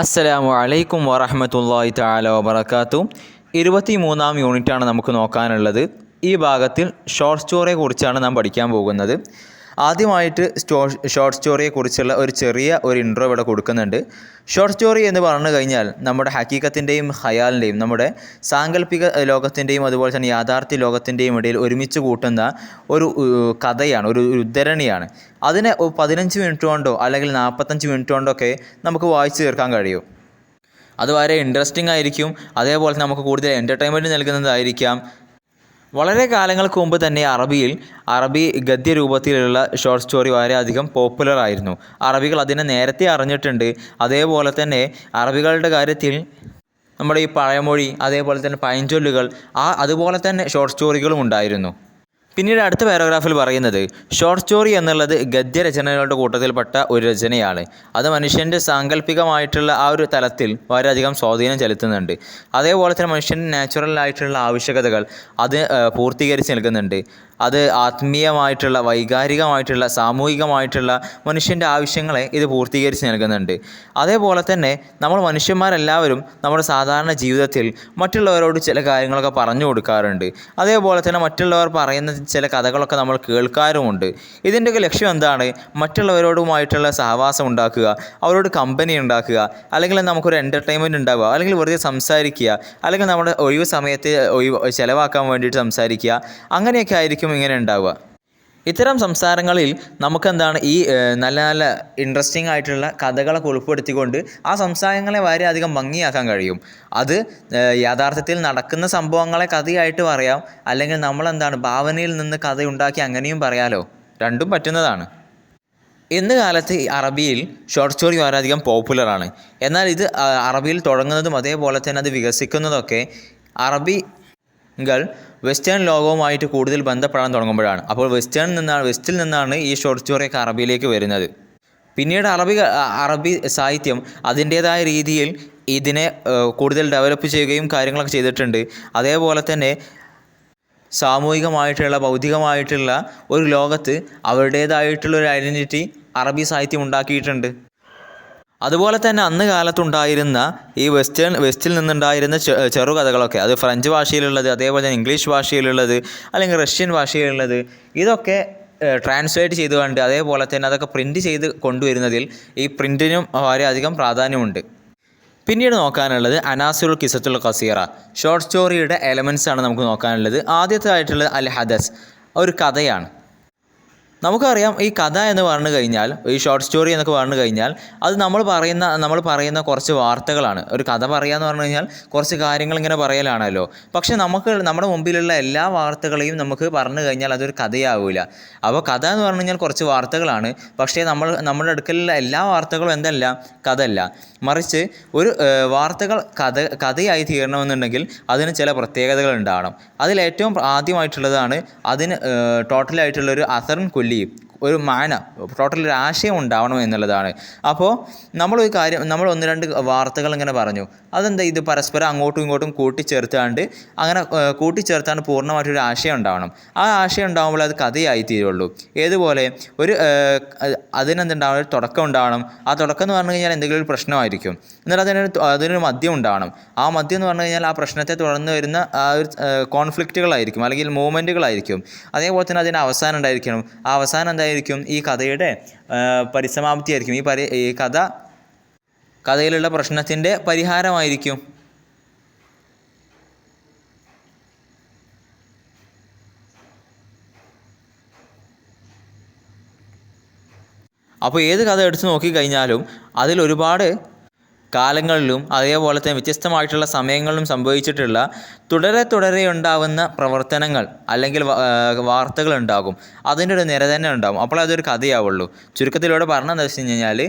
അസ്സലാമു അലൈക്കും വറഹ്മത്തുള്ളാഹി തആല വബറകാതുഹു. 23-ാം യൂണിറ്റാണ് നമുക്ക് നോക്കാനുള്ളത്. ഈ ഭാഗത്തിൽ ഷോർട്ട് സ്റ്റോറിയെക്കുറിച്ചാണ് നാം പഠിക്കാൻ പോകുന്നത്. ആദ്യമായിട്ട് ഷോർട്ട് സ്റ്റോറിയെക്കുറിച്ചുള്ള ഒരു ചെറിയ ഇൻട്രോ ഇവിടെ കൊടുക്കുന്നുണ്ട്. ഷോർട്ട് സ്റ്റോറി എന്ന് പറഞ്ഞു കഴിഞ്ഞാൽ നമ്മുടെ ഹക്കീക്കത്തിൻ്റെയും ഖയാലിൻ്റെയും നമ്മുടെ സാങ്കല്പിക ലോകത്തിൻ്റെയും അതുപോലെ തന്നെ യാഥാർത്ഥ്യ ലോകത്തിൻ്റെയും ഇടയിൽ ഒരുമിച്ച് കൂട്ടുന്ന ഒരു കഥയാണ്, ഒരു ഉദ്ധരണിയാണ്. അതിനെ 15 മിനിറ്റ് കൊണ്ടോ അല്ലെങ്കിൽ 45 മിനിറ്റ് കൊണ്ടൊക്കെ നമുക്ക് വായിച്ചു തീർക്കാൻ കഴിയും. അത് വളരെ ഇൻട്രസ്റ്റിംഗ് ആയിരിക്കും. അതേപോലെ നമുക്ക് കൂടുതൽ എൻ്റർടൈൻമെൻറ്റ് നൽകുന്നതായിരിക്കാം. വളരെ കാലങ്ങൾക്ക് മുമ്പ് തന്നെ അറബി ഗദ്യരൂപത്തിലുള്ള ഷോർട്ട് സ്റ്റോറി വളരെയധികം പോപ്പുലറായിരുന്നു. അറബികൾ അതിനെ നേരത്തെ അറിഞ്ഞിട്ടുണ്ട്. അതേപോലെ തന്നെ അറബികളുടെ കാര്യത്തിൽ നമ്മുടെ ഈ പഴമൊഴി, അതേപോലെ തന്നെ പഴഞ്ചൊല്ലുകൾ, അതുപോലെ തന്നെ ഷോർട്ട് സ്റ്റോറികളും ഉണ്ടായിരുന്നു. പിന്നീട് അടുത്ത പാരഗ്രാഫിൽ പറയുന്നത് ഷോർട്ട് സ്റ്റോറി എന്നുള്ളത് ഗദ്യരചനകളുടെ കൂട്ടത്തിൽപ്പെട്ട ഒരു രചനയാണ്. അത് മനുഷ്യൻ്റെ സാങ്കല്പികമായിട്ടുള്ള ഒരു തലത്തിൽ വളരെയധികം സ്വാധീനം ചെലുത്തുന്നുണ്ട്. അതേപോലെ തന്നെ മനുഷ്യൻ്റെ നാച്ചുറലായിട്ടുള്ള ആവശ്യകതകൾ അത് പൂർത്തീകരിച്ച് നൽകുന്നുണ്ട്. അത് ആത്മീയമായിട്ടുള്ള, വൈകാരികമായിട്ടുള്ള, സാമൂഹികമായിട്ടുള്ള മനുഷ്യൻ്റെ ആവശ്യങ്ങളെ ഇത് പൂർത്തീകരിച്ച് നൽകുന്നുണ്ട്. അതേപോലെ തന്നെ നമ്മൾ മനുഷ്യന്മാരെല്ലാവരും നമ്മുടെ സാധാരണ ജീവിതത്തിൽ മറ്റുള്ളവരോട് ചില കാര്യങ്ങളൊക്കെ പറഞ്ഞു കൊടുക്കാറുണ്ട്. അതേപോലെ തന്നെ മറ്റുള്ളവർ പറയുന്ന ചില കഥകളൊക്കെ നമ്മൾ കേൾക്കാറുമുണ്ട്. ഇതിൻ്റെയൊക്കെ ലക്ഷ്യം എന്താണ്? മറ്റുള്ളവരോടുമായിട്ടുള്ള സഹവാസം ഉണ്ടാക്കുക, അവരോട് കമ്പനി ഉണ്ടാക്കുക, അല്ലെങ്കിൽ നമുക്കൊരു എൻ്റർടൈൻമെൻറ്റ് ഉണ്ടാവുക, അല്ലെങ്കിൽ വെറുതെ സംസാരിക്കുക, അല്ലെങ്കിൽ നമ്മുടെ ഒഴിവ് സമയത്ത് ചിലവാക്കാൻ വേണ്ടിയിട്ട് സംസാരിക്കുക. അങ്ങനെയൊക്കെ ആയിരിക്കും ഇങ്ങനെ ഉണ്ടാവുക. ഇത്തരം സംസാരങ്ങളിൽ നമുക്കെന്താണ് ഈ നല്ല നല്ല ഇൻട്രസ്റ്റിംഗ് ആയിട്ടുള്ള കഥകളൊക്കെ ഉൾപ്പെടുത്തിക്കൊണ്ട് ആ സംസാരങ്ങളെ വളരെയധികം ഭംഗിയാക്കാൻ കഴിയും. അത് യാഥാർത്ഥ്യത്തിൽ നടക്കുന്ന സംഭവങ്ങളെ കഥയായിട്ട് പറയാം, അല്ലെങ്കിൽ നമ്മളെന്താണ് ഭാവനയിൽ നിന്ന് കഥയുണ്ടാക്കി അങ്ങനെയും പറയാലോ. രണ്ടും പറ്റുന്നതാണ്. ഇന്ന് കാലത്ത് അറബിയിൽ ഷോർട്ട് സ്റ്റോറി വളരെയധികം പോപ്പുലറാണ്. എന്നാൽ ഇത് അറബിയിൽ തുടങ്ങുന്നതും അതേപോലെ തന്നെ അത് വികസിക്കുന്നതൊക്കെ അറബികൾ വെസ്റ്റേൺ ലോകവുമായിട്ട് കൂടുതൽ ബന്ധപ്പെടാൻ തുടങ്ങുമ്പോഴാണ്. അപ്പോൾ വെസ്റ്റിൽ നിന്നാണ് ഈ ഷോർട്ട് സ്റ്റോറിയൊക്കെ അറബിയിലേക്ക് വരുന്നത്. പിന്നീട് അറബി സാഹിത്യം അതിൻ്റേതായ രീതിയിൽ ഇതിനെ കൂടുതൽ ഡെവലപ്പ് ചെയ്യുകയും കാര്യങ്ങളൊക്കെ ചെയ്തിട്ടുണ്ട്. അതേപോലെ തന്നെ സാമൂഹികമായിട്ടുള്ള, ഭൗതികമായിട്ടുള്ള ഒരു ലോകത്ത് അവരുടേതായിട്ടുള്ളൊരു ഐഡൻറ്റിറ്റി അറബി സാഹിത്യം ഉണ്ടാക്കിയിട്ടുണ്ട്. അതുപോലെ തന്നെ അന്ന് കാലത്തുണ്ടായിരുന്ന ഈ വെസ്റ്റിൽ നിന്നുണ്ടായിരുന്ന ചെറുകഥകളൊക്കെ, അത് ഫ്രഞ്ച് ഭാഷയിലുള്ളത്, അതേപോലെ തന്നെ ഇംഗ്ലീഷ് ഭാഷയിലുള്ളത്, അല്ലെങ്കിൽ റഷ്യൻ ഭാഷയിലുള്ളത്, ഇതൊക്കെ ട്രാൻസ്ലേറ്റ് ചെയ്തുകൊണ്ട് അതേപോലെ തന്നെ അതൊക്കെ പ്രിൻറ്റ് ചെയ്ത് കൊണ്ടുവരുന്നതിൽ ഈ പ്രിൻറ്റിനും വളരെയധികം പ്രാധാന്യമുണ്ട്. പിന്നീട് നോക്കാനുള്ളത് അനാസുൽ ഖിസത്തുൽ ഖസീറ, ഷോർട്ട് സ്റ്റോറിയുടെ എലമെൻറ്റ്സ് ആണ് നമുക്ക് നോക്കാനുള്ളത്. ആദ്യത്തേതായിട്ടുള്ളത് അൽ ഹദസ്, ഒരു കഥയാണ്. നമുക്കറിയാം ഈ കഥ എന്ന് പറഞ്ഞു കഴിഞ്ഞാൽ, ഈ ഷോർട്ട് സ്റ്റോറി എന്നൊക്കെ പറഞ്ഞു കഴിഞ്ഞാൽ അത് നമ്മൾ പറയുന്ന കുറച്ച് വാർത്തകളാണ്. ഒരു കഥ പറയുക എന്ന് പറഞ്ഞു കഴിഞ്ഞാൽ കുറച്ച് കാര്യങ്ങൾ ഇങ്ങനെ പറയലാണല്ലോ. പക്ഷേ നമ്മുടെ മുമ്പിലുള്ള എല്ലാ വാർത്തകളെയും നമുക്ക് പറഞ്ഞു കഴിഞ്ഞാൽ അതൊരു കഥയാവില്ല. അപ്പോൾ കഥ എന്ന് പറഞ്ഞു കഴിഞ്ഞാൽ കുറച്ച് വാർത്തകളാണ്. പക്ഷേ നമ്മുടെ അടുക്കലുള്ള എല്ലാ വാർത്തകളും എന്തല്ല, കഥയല്ല. മറിച്ച് ഒരു വാർത്തകൾ കഥയായി തീരണമെന്നുണ്ടെങ്കിൽ അതിന് ചില പ്രത്യേകതകൾ ഉണ്ടാവണം. അതിലേറ്റവും ആദ്യമായിട്ടുള്ളതാണ് അതിന് ടോട്ടലായിട്ടുള്ളൊരു അസറും കൊല്ലിയും, ഒരു ടോട്ടലൊരു ആശയം ഉണ്ടാവണം എന്നുള്ളതാണ്. അപ്പോൾ നമ്മൾ 1-2 വാർത്തകൾ ഇങ്ങനെ പറഞ്ഞു. അതെന്താ, ഇത് പരസ്പരം അങ്ങോട്ടും ഇങ്ങോട്ടും കൂട്ടിച്ചേർത്താണ് പൂർണ്ണമായിട്ടൊരു ആശയം ഉണ്ടാവണം. ആ ആശയം ഉണ്ടാകുമ്പോൾ അത് കഥയായി തീരുള്ളൂ. ഏതുപോലെ അതിനെന്തുണ്ടാവണം, ഒരു തുടക്കം ഉണ്ടാവണം. ആ തുടക്കം എന്ന് പറഞ്ഞു കഴിഞ്ഞാൽ എന്തെങ്കിലും ഒരു പ്രശ്നമായിരിക്കും. എന്നിട്ട് അതിനൊരു മദ്യം ഉണ്ടാവണം. ആ മദ്യം എന്ന് പറഞ്ഞു കഴിഞ്ഞാൽ ആ പ്രശ്നത്തെ തുടർന്ന് വരുന്ന ആ ഒരു കോൺഫ്ലിക്റ്റുകളായിരിക്കും, അല്ലെങ്കിൽ മൂവ്മെൻറ്റുകളായിരിക്കും. അതേപോലെ തന്നെ അതിന് അവസാനം ഉണ്ടായിരിക്കണം. ആ അവസാനം എന്തായിരിക്കും, ഈ കഥയുടെ പരിസമാപ്തിയായിരിക്കും. ഈ കഥയിലുള്ള പ്രശ്നത്തിൻ്റെ പരിഹാരമായിരിക്കും. അപ്പോൾ ഏത് കഥ എടുത്ത് നോക്കിക്കഴിഞ്ഞാലും അതിലൊരുപാട് കാലങ്ങളിലും അതേപോലെ തന്നെ വ്യത്യസ്തമായിട്ടുള്ള സമയങ്ങളിലും സംഭവിച്ചിട്ടുള്ള തുടരെ ഉണ്ടാകുന്ന പ്രവർത്തനങ്ങൾ അല്ലെങ്കിൽ വാർത്തകൾ ഉണ്ടാകും. അതിൻ്റെ ഒരു നിര തന്നെ ഉണ്ടാകും. അപ്പോൾ അതൊരു കഥയാവുള്ളൂ. ചുരുക്കത്തിലൂടെ പറഞ്ഞതെന്ന് വെച്ച് കഴിഞ്ഞാൽ,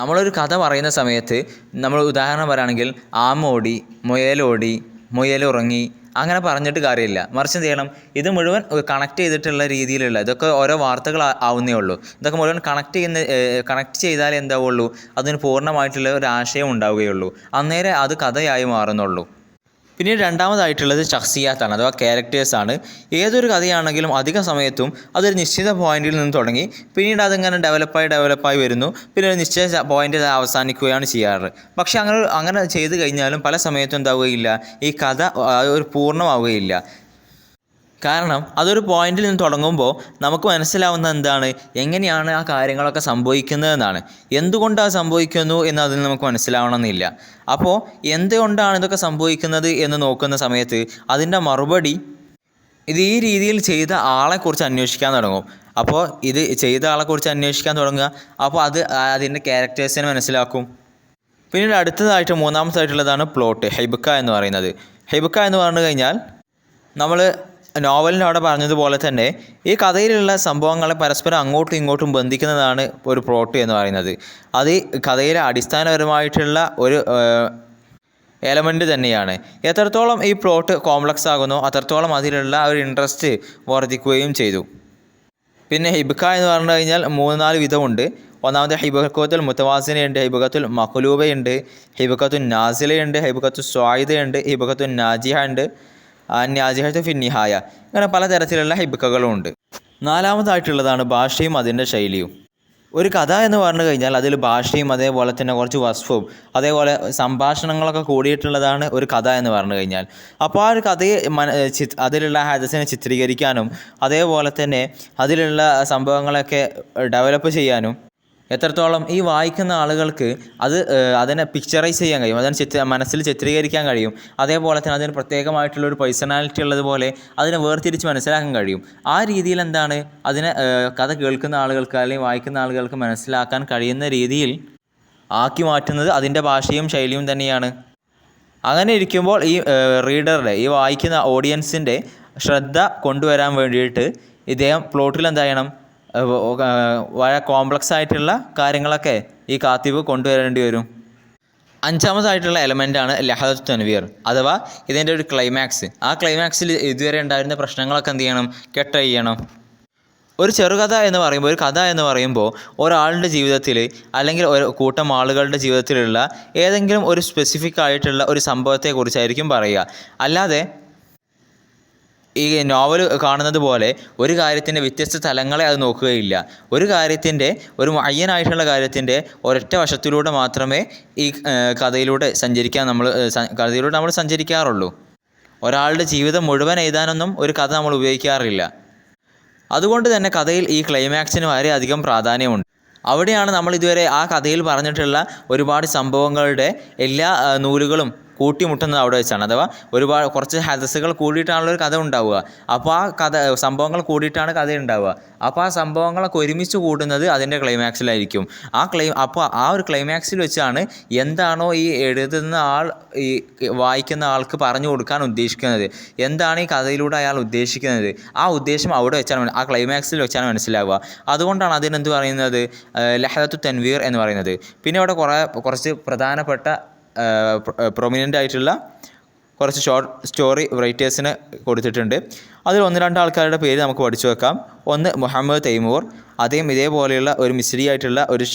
നമ്മളൊരു കഥ പറയുന്ന സമയത്ത് നമ്മൾ ഉദാഹരണം പറയുകയാണെങ്കിൽ ആമോടി, മുയലോടി, മുയലുറങ്ങി, അങ്ങനെ പറഞ്ഞിട്ട് കാര്യമില്ല. മറിച്ച് എന്ത് ചെയ്യണം, ഇത് മുഴുവൻ കണക്ട് ചെയ്തിട്ടുള്ള രീതിയിലുള്ള, ഇതൊക്കെ ഓരോ വാർത്തകൾ ആവുന്നേ ഉള്ളൂ. ഇതൊക്കെ മുഴുവൻ കണക്ട് ചെയ്താലേ എന്താവുള്ളൂ, അതിന് പൂർണ്ണമായിട്ടുള്ള ഒരു ആശയം ഉണ്ടാവുകയുള്ളൂ. അന്നേരം അത് കഥയായി മാറുന്നുള്ളൂ. പിന്നീട് രണ്ടാമതായിട്ടുള്ളത് ഷഖ്സിയാത്താണ്, അഥവാ ക്യാരക്ടേഴ്സാണ്. ഏതൊരു കഥയാണെങ്കിലും അധിക സമയത്തും അതൊരു നിശ്ചിത പോയിന്റിൽ നിന്ന് തുടങ്ങി പിന്നീട് അതിങ്ങനെ ഡെവലപ്പായി വരുന്നു. പിന്നെ ഒരു നിശ്ചിത പോയിന്റിൽ അവസാനിക്കുകയാണ് ചെയ്യാറ്. പക്ഷേ അങ്ങനെ ചെയ്തു കഴിഞ്ഞാലും പല സമയത്തും എന്താവുകയില്ല, ഈ കഥ ഒരു പൂർണ്ണമാവുകയില്ല. കാരണം അതൊരു പോയിന്റിൽ നിന്ന് തുടങ്ങുമ്പോൾ നമുക്ക് മനസ്സിലാവുന്ന എന്താണ്, എങ്ങനെയാണ് ആ കാര്യങ്ങളൊക്കെ സംഭവിക്കുന്നതെന്നാണ്. എന്തുകൊണ്ടാണ് സംഭവിക്കുന്നു എന്ന് അതിൽ നമുക്ക് മനസ്സിലാവണമെന്നില്ല. അപ്പോൾ എന്തുകൊണ്ടാണ് ഇതൊക്കെ സംഭവിക്കുന്നത് എന്ന് നോക്കുന്ന സമയത്ത് അതിൻ്റെ മറുപടി ഇത് ഈ രീതിയിൽ ചെയ്ത ആളെക്കുറിച്ച് അന്വേഷിക്കാൻ തുടങ്ങും. അപ്പോൾ ഇത് ചെയ്ത ആളെക്കുറിച്ച് അന്വേഷിക്കാൻ തുടങ്ങുക, അപ്പോൾ അതിൻ്റെ ക്യാരക്ടേഴ്സിനെ മനസ്സിലാക്കും. പിന്നീട് അടുത്തതായിട്ട് മൂന്നാമതായിട്ടുള്ളതാണ് പ്ലോട്ട്, ഹൈബക്ക എന്ന് പറയുന്നത്. ഹൈബക്ക എന്ന് പറഞ്ഞു കഴിഞ്ഞാൽ നമ്മൾ നോവലിൻ്റെ അവിടെ പറഞ്ഞതുപോലെ തന്നെ ഈ കഥയിലുള്ള സംഭവങ്ങളെ പരസ്പരം അങ്ങോട്ടും ഇങ്ങോട്ടും ബന്ധിക്കുന്നതാണ് ഒരു പ്ലോട്ട് എന്ന് പറയുന്നത്. അത് കഥയിലെ അടിസ്ഥാനപരമായിട്ടുള്ള ഒരു എലമെൻ്റ് തന്നെയാണ്. എത്രത്തോളം ഈ പ്ലോട്ട് കോംപ്ലക്സ് ആകുന്നോ അത്രത്തോളം അതിലുള്ള ഒരു ഇൻട്രസ്റ്റ് വർദ്ധിക്കുകയും ചെയ്തു. പിന്നെ ഹിബ്ക എന്ന് പറഞ്ഞു കഴിഞ്ഞാൽ 3-4 വിധമുണ്ട്. ഒന്നാമത് ഹിബക്കത്തുൽ മുത്തവാസിനയുണ്ട്, ഹിബക്കത്തുൽ മഖ്ലൂബയുണ്ട്, ഹിബക്കത്തുൽ നാസിലയുണ്ട്, ഹിബക്കത്തുൽ സ്വായിദയുണ്ട്, ഹിബക്കത്തുൽ നാജിഹ ഉണ്ട്, നാജിഹത്ത് ഫി നിഹായ. ഇങ്ങനെ പലതരത്തിലുള്ള ഹിബ്കകളുണ്ട്. നാലാമതായിട്ടുള്ളതാണ് ഭാഷയും അതിൻ്റെ ശൈലിയും. ഒരു കഥ എന്ന് പറഞ്ഞു കഴിഞ്ഞാൽ അതിൽ ഭാഷയും അതേപോലെ തന്നെ കുറച്ച് വസ്ഫവും അതേപോലെ സംഭാഷണങ്ങളൊക്കെ കൂടിയിട്ടുള്ളതാണ് ഒരു കഥ എന്ന് പറഞ്ഞു കഴിഞ്ഞാൽ. അപ്പോൾ ആ ഒരു കഥയെ അതിലുള്ള ഹദസിനെ ചിത്രീകരിക്കാനും അതേപോലെ തന്നെ അതിലുള്ള സംഭവങ്ങളൊക്കെ ഡെവലപ്പ് ചെയ്യാനും എത്രത്തോളം ഈ വായിക്കുന്ന ആളുകൾക്ക് അതിനെ പിക്ചറൈസ് ചെയ്യാൻ കഴിയും, അതിനെ മനസ്സിൽ ചിത്രീകരിക്കാൻ കഴിയും. അതേപോലെ തന്നെ അതിന് പ്രത്യേകമായിട്ടുള്ളൊരു പേഴ്സണാലിറ്റി ഉള്ളതുപോലെ അതിനെ വേർതിരിച്ച് മനസ്സിലാക്കാൻ കഴിയും. ആ രീതിയിൽ എന്താണ് അതിനെ കഥ കേൾക്കുന്ന ആളുകൾക്ക് അല്ലെങ്കിൽ വായിക്കുന്ന ആളുകൾക്ക് മനസ്സിലാക്കാൻ കഴിയുന്ന രീതിയിൽ ആക്കി മാറ്റുന്നത് അതിൻ്റെ ഭാഷയും ശൈലിയും തന്നെയാണ്. അങ്ങനെ ഇരിക്കുമ്പോൾ ഈ റീഡറുടെ, ഈ വായിക്കുന്ന ഓഡിയൻസിൻ്റെ ശ്രദ്ധ കൊണ്ടുവരാൻ വേണ്ടിയിട്ട് ഇദ്ദേഹം പ്ലോട്ടിൽ എന്ത് ചെയ്യണം, വളരെ കോംപ്ലക്സ് ആയിട്ടുള്ള കാര്യങ്ങളൊക്കെ ഈ കാത്തിബ് കൊണ്ടുവരേണ്ടി വരും. അഞ്ചാമതായിട്ടുള്ള എലമെൻ്റാണ് ലഹദത്തു തൻവീർ, അഥവാ ഇതിൻ്റെ ഒരു ക്ലൈമാക്സ്. ആ ക്ലൈമാക്സിൽ ഇതുവരെ ഉണ്ടായിരുന്ന പ്രശ്നങ്ങളൊക്കെ എന്ത് ചെയ്യണം, ചെയ്യണം. ഒരു ചെറുകഥ എന്ന് പറയുമ്പോൾ, ഒരു കഥ എന്ന് പറയുമ്പോൾ ഒരാളുടെ ജീവിതത്തിൽ അല്ലെങ്കിൽ ഒരു കൂട്ടം ആളുകളുടെ ജീവിതത്തിലുള്ള ഏതെങ്കിലും ഒരു സ്പെസിഫിക് ആയിട്ടുള്ള ഒരു സംഭവത്തെക്കുറിച്ചായിരിക്കും പറയുക. അല്ലാതെ ഈ നോവൽ കാണുന്നത് പോലെ ഒരു കാര്യത്തിൻ്റെ വ്യത്യസ്ത തലങ്ങളെ അത് നോക്കുകയില്ല. ഒരു കാര്യത്തിൻ്റെ, ഒരു മുഅയ്യനായിട്ടുള്ള കാര്യത്തിൻ്റെ ഒരൊറ്റ വശത്തിലൂടെ മാത്രമേ ഈ കഥയിലൂടെ നമ്മൾ സഞ്ചരിക്കാറുള്ളൂ. ഒരാളുടെ ജീവിതം മുഴുവൻ എഴുതാനൊന്നും ഒരു കഥ നമ്മൾ ഉപയോഗിക്കാറില്ല. അതുകൊണ്ട് തന്നെ കഥയിൽ ഈ ക്ലൈമാക്സിന് വളരെയധികം പ്രാധാന്യമുണ്ട്. അവിടെയാണ് നമ്മൾ ഇതുവരെ ആ കഥയിൽ പറഞ്ഞിട്ടുള്ള ഒരുപാട് സംഭവങ്ങളുടെ എല്ലാ നൂലുകളും കൂട്ടിമുട്ടുന്നത് അവിടെ വെച്ചാണ്. അഥവാ കുറച്ച് ഹദസുകൾ കൂടിയിട്ടാണല്ലോ ഒരു കഥ ഉണ്ടാവുക. അപ്പോൾ ആ സംഭവങ്ങൾ കൂടിയിട്ടാണ് കഥ ഉണ്ടാവുക. അപ്പോൾ ആ സംഭവങ്ങളൊക്കെ ഒരുമിച്ച് കൂട്ടുന്നത് അതിൻ്റെ ക്ലൈമാക്സിലായിരിക്കും. അപ്പോൾ ആ ഒരു ക്ലൈമാക്സിൽ വെച്ചാണ് എന്താണോ ഈ എഴുതുന്ന ആൾ ഈ വായിക്കുന്ന ആൾക്ക് പറഞ്ഞു കൊടുക്കാൻ ഉദ്ദേശിക്കുന്നത്, എന്താണ് ഈ കഥയിലൂടെ അയാൾ ഉദ്ദേശിക്കുന്നത്, ആ ഉദ്ദേശം അവിടെ വെച്ചാണ്, ആ ക്ലൈമാക്സിൽ വെച്ചാണ് മനസ്സിലാവുക. അതുകൊണ്ടാണ് അതിനെന്ത് പറയുന്നത്, ലഹദത്തു തൻവീർ എന്ന് പറയുന്നത്. പിന്നെ അവിടെ കുറച്ച് പ്രധാനപ്പെട്ട പ്രൊമിനൻ്റ് ആയിട്ടുള്ള കുറച്ച് ഷോർട്ട് സ്റ്റോറി റൈറ്റേഴ്സിന് കൊടുത്തിട്ടുണ്ട്. അതിൽ 1-2 ആൾക്കാരുടെ പേര് നമുക്ക് പഠിച്ചു വെക്കാം. ഒന്ന് മുഹമ്മദ് തൈമൂർ. അദ്ദേഹം ഇതേപോലെയുള്ള ഒരു മിസ്രി ആയിട്ടുള്ള ഒരു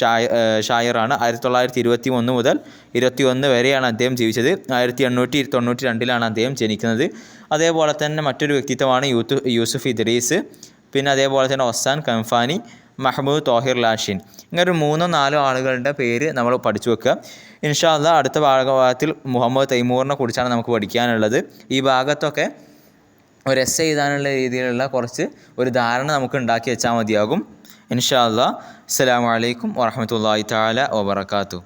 ഷായറാണ്. 1921 മുതൽ 21 വരെയാണ് അദ്ദേഹം ജീവിച്ചത്. 1892 അദ്ദേഹം ജനിക്കുന്നത്. അതേപോലെ തന്നെ മറ്റൊരു വ്യക്തിത്വമാണ് യൂസുഫ് ഇദ്രീസ്. പിന്നെ അതേപോലെ തന്നെ ഒസാൻ കംഫാനി, മഹ്മൂദ് തോഹിർ ലാഷിൻ. ഇങ്ങനെ ഒരു 3-4 ആളുകളുടെ പേര് നമ്മൾ പഠിച്ചു വെക്കുക. ഇൻഷാ അല്ലാഹ് അടുത്ത ഭാഗത്തിൽ മുഹമ്മദ് തൈമൂറിനെ കുറിച്ചാണ് നമുക്ക് പഠിക്കാനുള്ളത്. ഈ ഭാഗത്തൊക്കെ ഒരു എസ്സേ എഴുതാനുള്ള രീതിയിലുള്ള കുറച്ച് ഒരു ധാരണ നമുക്ക് ഉണ്ടാക്കി വെച്ചാൽ മതിയാകും. ഇൻഷാ അല്ലാഹ്. അസ്സലാമു അലൈക്കും വറഹ്മത്തുള്ളാഹി തആല വബറകാതുഹു.